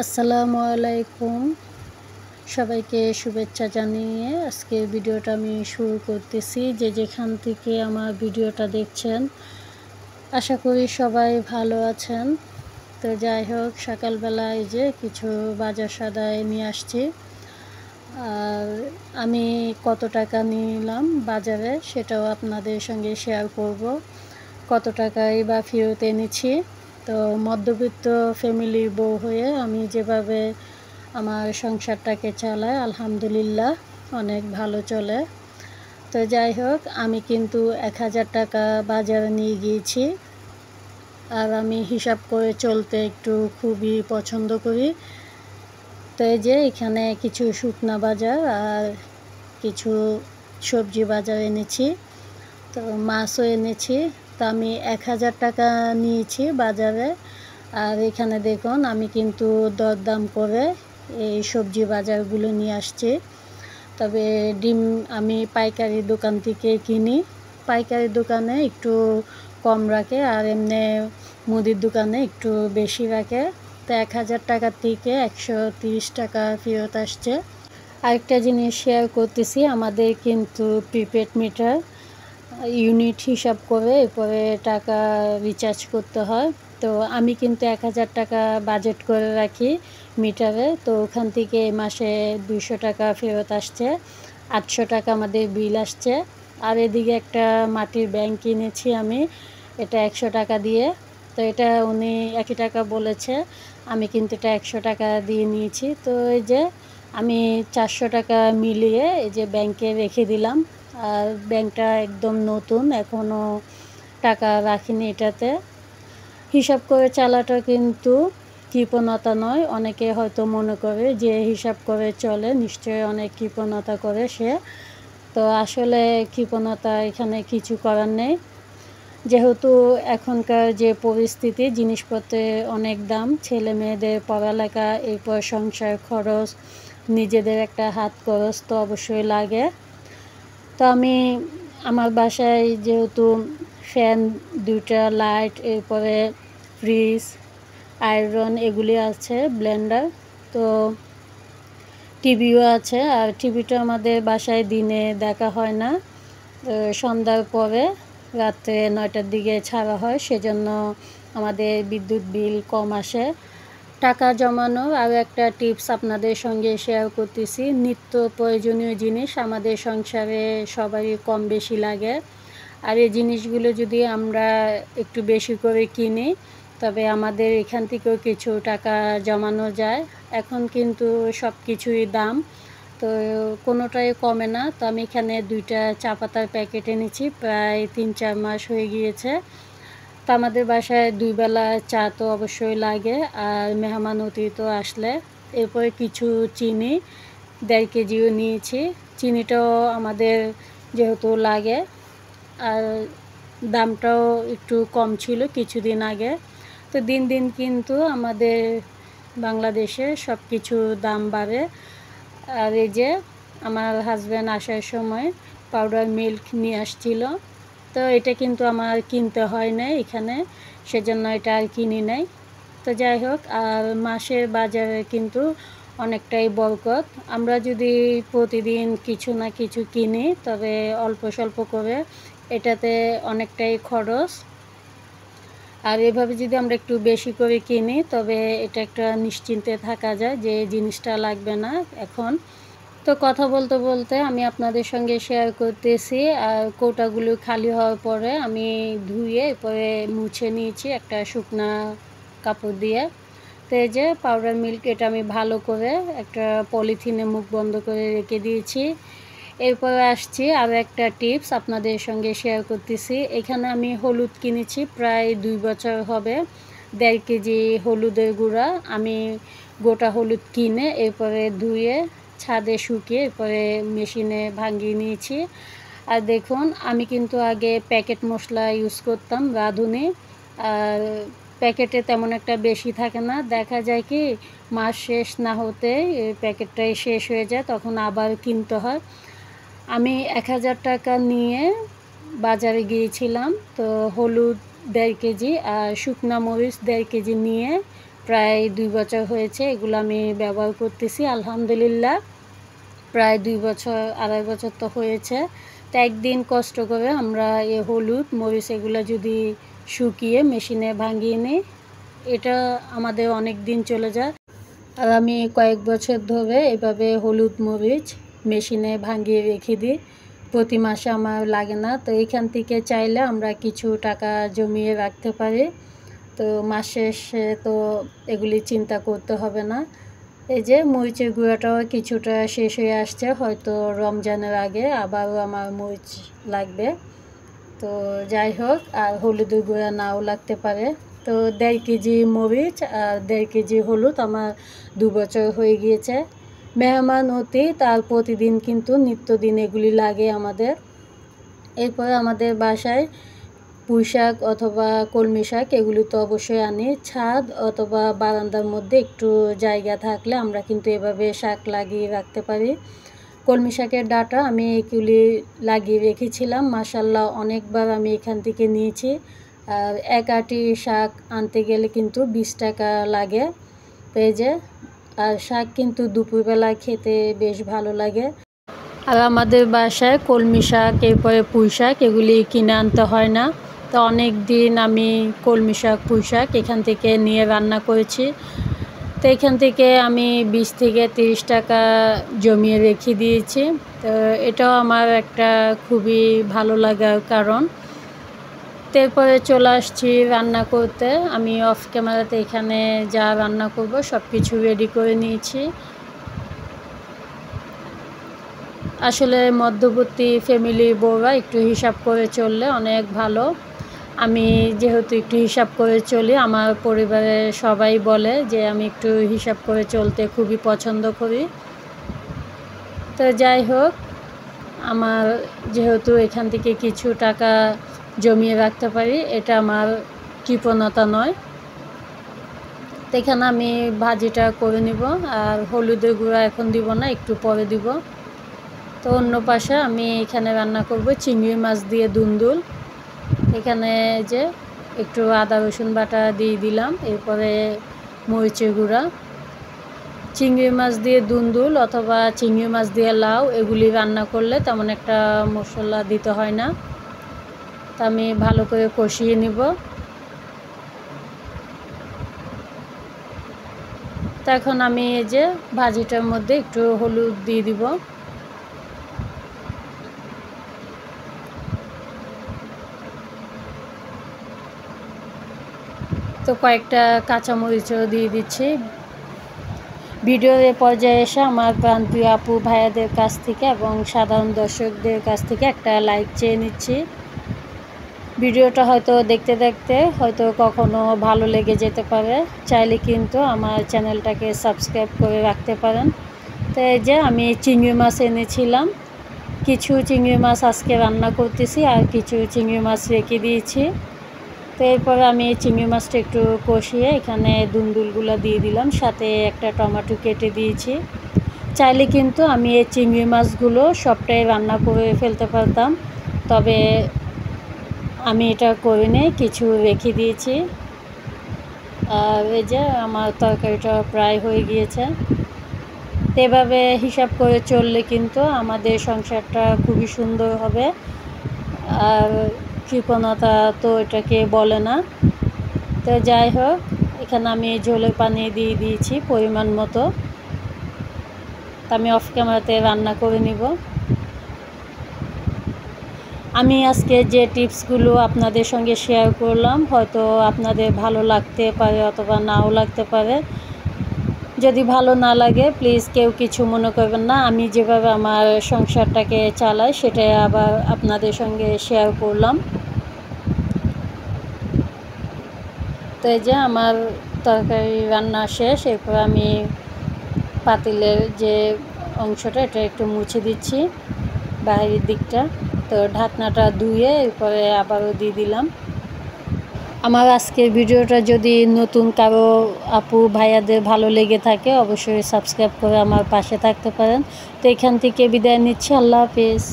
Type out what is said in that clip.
আসসালামু আলাইকুম। সবাইকে শুভেচ্ছা জানিয়ে আজকের ভিডিওটা আমি শুরু করতেছি। যে যেখান থেকে আমার ভিডিওটা দেখছেন, আশা করি সবাই ভালো আছেন। তো যাই হোক, সকালবেলায় যে কিছু বাজার সদাই নিয়ে আসছি। আর আমি কত টাকা নিলাম বাজারে সেটাও আপনাদের সঙ্গে শেয়ার করব। কত টাকাই বা ফেরত এনেছি। তো মধ্যবিত্ত ফ্যামিলির বউ হয়ে আমি যেভাবে আমার সংসারটাকে চালাই, আলহামদুলিল্লাহ অনেক ভালো চলে। তো যাই হোক, আমি কিন্তু 1000 টাকা বাজারে নিয়ে গিয়েছি। আর আমি হিসাব করে চলতে একটু খুবই পছন্দ করি। তো এই যে এখানে কিছু শুকনা বাজার আর কিছু সবজি বাজার এনেছি। তো মাছও এনেছি। তো আমি 1000 টাকা নিয়েছি বাজারে। আর এখানে দেখুন, আমি কিন্তু দরদাম করে এই সবজি বাজারগুলো নিয়ে আসছি। তবে ডিম আমি পাইকারি দোকান থেকে কিনি। পাইকারি দোকানে একটু কম রাখে, আর এমনি মুদির দোকানে একটু বেশি রাখে। তো 1000 টাকার থেকে 130 টাকা ফেরত আসছে। আরেকটা জিনিস শেয়ার করতেছি, আমাদের কিন্তু প্রিপেড মিটার, ইউনিট হিসাব করে এরপরে টাকা রিচার্জ করতে হয়। তো আমি কিন্তু 1000 টাকা বাজেট করে রাখি মিটারে। তো ওখান থেকে মাসে 200 টাকা ফেরত আসছে, 800 টাকা আমাদের বিল আসছে। আর এদিকে একটা মাটির ব্যাংক কিনেছি আমি, এটা 100 টাকা দিয়ে। তো এটা উনি 1 টাকা বলেছে, আমি কিন্তু এটা 100 টাকা দিয়ে নিয়েছি। তো এই যে আমি 400 টাকা মিলিয়ে এই যে ব্যাংকে রেখে দিলাম। আর ব্যাংকটা একদম নতুন, এখনও টাকা রাখিনি এটাতে। হিসাব করে চালাটা কিন্তু কৃপণতা নয়। অনেকে হয়তো মনে করে যে হিসাব করে চলে, নিশ্চয়ই অনেক কৃপণতা করে সে। তো আসলে কৃপণতা এখানে কিছু করার নেই। যেহেতু এখনকার যে পরিস্থিতি, জিনিসপত্রের অনেক দাম, ছেলে মেয়েদের পড়ালেখা, এরপর সংসার খরচ, নিজেদের একটা হাত খরচ তো অবশ্যই লাগে। তো আমি আমার বাসায় যেহেতু ফ্যান 2টা, লাইট, এরপরে ফ্রিজ, আয়রন এগুলি আছে, ব্লেন্ডার, তো টিভিও আছে। আর টিভিটা আমাদের বাসায় দিনে দেখা হয় না, সন্ধ্যার পরে রাত্রে 9টার দিকে ছাড়া হয়, সেজন্য আমাদের বিদ্যুৎ বিল কম আসে। টাকা জমানোর আরও একটা টিপস আপনাদের সঙ্গে শেয়ার করতেছি। নিত্য প্রয়োজনীয় জিনিস আমাদের সংসারে সবারই কম বেশি লাগে। আর এই জিনিসগুলো যদি আমরা একটু বেশি করে কিনি, তবে আমাদের এখান থেকেও কিছু টাকা জমানো যায়। এখন কিন্তু সব কিছুই দাম, তো কোনোটাই কমে না। তো আমি এখানে 2টা চা পাতার প্যাকেট এনেছি, প্রায় 3-4 মাস হয়ে গিয়েছে। তো আমাদের বাসায় 2 বেলা চা তো অবশ্যই লাগে, আর মেহমান অতিথি আসলে। এরপরে কিছু চিনি 1.5 কেজিও নিয়েছি। চিনিটাও আমাদের যেহেতু লাগে, আর দামটাও একটু কম ছিল কিছুদিন আগে। তো দিন দিন কিন্তু আমাদের বাংলাদেশে সব কিছু দাম বাড়ে। আর এই যে আমার হাজব্যান্ড আসার সময় পাউডার মিল্ক নিয়ে আসছিল। তো এটা কিন্তু আমার কিনতে হয় না এখানে, সেজন্য এটা আর কিনি নাই। তো যাই হোক, আর মাসের বাজারে কিন্তু অনেকটাই বরকত। আমরা যদি প্রতিদিন কিছু না কিছু কিনি, তবে অল্প স্বল্প করে, এটাতে অনেকটাই খরচ। আর এভাবে যদি আমরা একটু বেশি করে কিনি, তবে এটা একটা নিশ্চিন্তে থাকা যায় যে জিনিসটা লাগবে না এখন। তো কথা বলতে বলতে আমি আপনাদের সঙ্গে শেয়ার করতেছি। আর কৌটাগুলো খালি হওয়ার পরে আমি ধুয়ে এরপরে মুছে নিয়েছি একটা শুকনা কাপড় দিয়ে। তো এই যে পাউডার মিল্ক, এটা আমি ভালো করে একটা পলিথিনে মুখ বন্ধ করে রেখে দিয়েছি। এরপরে আসছি আরও একটা টিপস আপনাদের সঙ্গে শেয়ার করতেছি। এখানে আমি হলুদ কিনেছি, প্রায় 2 বছর হবে। 1.5 কেজি হলুদের গুঁড়া আমি গোটা হলুদ কিনে এরপরে ধুয়ে ছাদে শুকিয়ে এরপরে মেশিনে ভাঙিয়ে নিয়েছি। আর দেখুন, আমি কিন্তু আগে প্যাকেট মশলা ইউজ করতাম, রাঁধুনি। আর প্যাকেটে তেমন একটা বেশি থাকে না, দেখা যায় কি মাস শেষ না হতে এই প্যাকেটটাই শেষ হয়ে যায়, তখন আবার কিনতে হয়। আমি 1000 টাকা নিয়ে বাজারে গিয়েছিলাম। তো হলুদ 1.5 কেজি আর শুকনা মরিচ 1.5 কেজি নিয়ে প্রায় 2 বছর হয়েছে এগুলো আমি ব্যবহার করতেছি। আলহামদুলিল্লাহ প্রায় 2 বছর 2.5 বছর তো হয়েছে। তো একদিন কষ্ট করে আমরা এই হলুদ মরিচ এগুলো যদি শুকিয়ে মেশিনে ভাঙিয়ে নিই, এটা আমাদের অনেক দিন চলে যায়। আর আমি কয়েক বছর ধরে এভাবে হলুদ মরিচ মেশিনে ভাঙিয়ে রেখে দিই, প্রতি মাসে আমার লাগে না। তো এইখান থেকে চাইলে আমরা কিছু টাকা জমিয়ে রাখতে পারি, তো মাস শেষে তো এগুলি চিন্তা করতে হবে না। এই যে মরিচের গুঁড়াটাও কিছুটা শেষ হয়ে আসছে, হয়তো রমজানের আগে আবারও আমার মরিচ লাগবে। তো যাই হোক, আর হলুদের গুঁড়া নাও লাগতে পারে। তো 1.5 কেজি মরিচ আর 1.5 কেজি হলুদ আমার 2 বছর হয়ে গিয়েছে। মেহমান অতি, তার প্রতিদিন কিন্তু নিত্যদিন এগুলি লাগে আমাদের। এরপরে আমাদের বাসায় পুঁই শাক অথবা কলমি শাক এগুলি তো অবশ্যই আনি। ছাদ অথবা বারান্দার মধ্যে একটু জায়গা থাকলে আমরা কিন্তু এভাবে শাক লাগিয়ে রাখতে পারি। কলমি শাকের ডাঁটা আমি এগুলি লাগিয়ে রেখেছিলাম, মাশাআল্লাহ অনেকবার আমি এখান থেকে নিয়েছি। আর 1 আঁটি শাক আনতে গেলে কিন্তু 20 টাকা লাগে। তো এই যে, আর শাক কিন্তু দুপুরবেলা খেতে বেশ ভালো লাগে। আর আমাদের বাসায় কলমি শাক এরপরে পুঁই শাক এগুলি কিনে আনতে হয় না। তো অনেক দিন আমি কলমি শাক পুঁই শাক এখান থেকে নিয়ে রান্না করেছি। তো এখান থেকে আমি 20 থেকে 30 টাকা জমিয়ে রেখে দিয়েছি। তো এটাও আমার একটা খুবই ভালো লাগার কারণ। তারপরে চলে আসছি রান্না করতে। আমি অফ ক্যামেরাতে এখানে যা রান্না করব সব কিছু রেডি করে নিয়েছি। আসলে মধ্যবর্তী ফ্যামিলি বউরা একটু হিসাব করে চললে অনেক ভালো। আমি যেহেতু একটু হিসাব করে চলি, আমার পরিবারের সবাই বলে যে আমি একটু হিসাব করে চলতে খুবই পছন্দ করি। তো যাই হোক, আমার যেহেতু এখান থেকে কিছু টাকা জমিয়ে রাখতে পারি, এটা আমার কৃপণতা নয়। তো এখানে আমি ভাজিটা করে নিব, আর হলুদের গুঁড়া এখন দিব না, একটু পরে দিব। তো অন্য পাশে আমি এখানে রান্না করব চিংড়ি মাছ দিয়ে দুন্দুল। এখানে যে একটু আদা রসুন বাটা দিয়ে দিলাম, এরপরে মরিচের গুঁড়া। চিংড়ি মাছ দিয়ে দুন্দুল অথবা চিংড়ি মাছ দিয়ে লাউ এগুলি রান্না করলে তেমন একটা মশলা দিতে হয় না। তা আমি ভালো করে কষিয়ে নিব। তো এখন আমি এই যে ভাজিটার মধ্যে একটু হলুদ দিয়ে দিব। তো কয়েকটা কাঁচামরিচও দিয়ে দিচ্ছি। ভিডিওর এ পর্যায়ে এসে আমার প্রাণপ্রিয় আপু ভাইয়াদের কাছ থেকে এবং সাধারণ দর্শকদের কাছ থেকে একটা লাইক চেয়ে নিচ্ছি। ভিডিওটা হয়তো দেখতে দেখতে হয়তো কখনো ভালো লেগে যেতে পারে, চাইলে কিন্তু আমার চ্যানেলটাকে সাবস্ক্রাইব করে রাখতে পারেন। তো এই যে আমি চিংড়ি মাছ এনেছিলাম, কিছু চিংড়ি মাছ আজকে রান্না করতেছি আর কিছু চিংড়ি মাছ রেখে দিয়েছি। তো এরপর আমি চিংড়ি মাছটা একটু কষিয়ে এখানে দুন্দুলগুলো দিয়ে দিলাম, সাথে একটা টমেটো কেটে দিয়েছি। চাইলে কিন্তু আমি এই চিংড়ি মাছগুলো সবটাই রান্না করে ফেলতে পারতাম, তবে আমি এটা করিনি, কিছু রেখে দিয়েছি। আর এই যে আমার তরকারিটা প্রায় হয়ে গিয়েছে। এভাবে হিসাব করে চললে কিন্তু আমাদের সংসারটা খুবই সুন্দর হবে। আর কৃপণতা তো এটাকে বলে না। তো যাই হোক, এখানে আমি ঝোলের পানি দিয়ে দিয়েছি পরিমাণ মতো। তা আমি অফ ক্যামেরাতে রান্না করে নিব। আমি আজকে যে টিপসগুলো আপনাদের সঙ্গে শেয়ার করলাম হয়তো আপনাদের ভালো লাগতে পারে অথবা নাও লাগতে পারে। যদি ভালো না লাগে প্লিজ কেউ কিছু মনে করবেন না। আমি যেভাবে আমার সংসারটাকে চালাই সেটাই আবার আপনাদের সঙ্গে শেয়ার করলাম। তো এই যে আমার তরকারি রান্না শেষ। এরপর আমি পাতিলের যে অংশটা এটা একটু মুছে দিচ্ছি, বাইরের দিকটা। তো ঢাকনাটা ধুয়ে এরপরে আবারও দিয়ে দিলাম। আমার আজকের ভিডিওটা যদি নতুন কারো আপু ভাইয়াদের ভালো লেগে থাকে অবশ্যই সাবস্ক্রাইব করে আমার পাশে থাকতে পারেন। তো এখান থেকে বিদায় নিচ্ছি, আল্লাহ হাফেজ।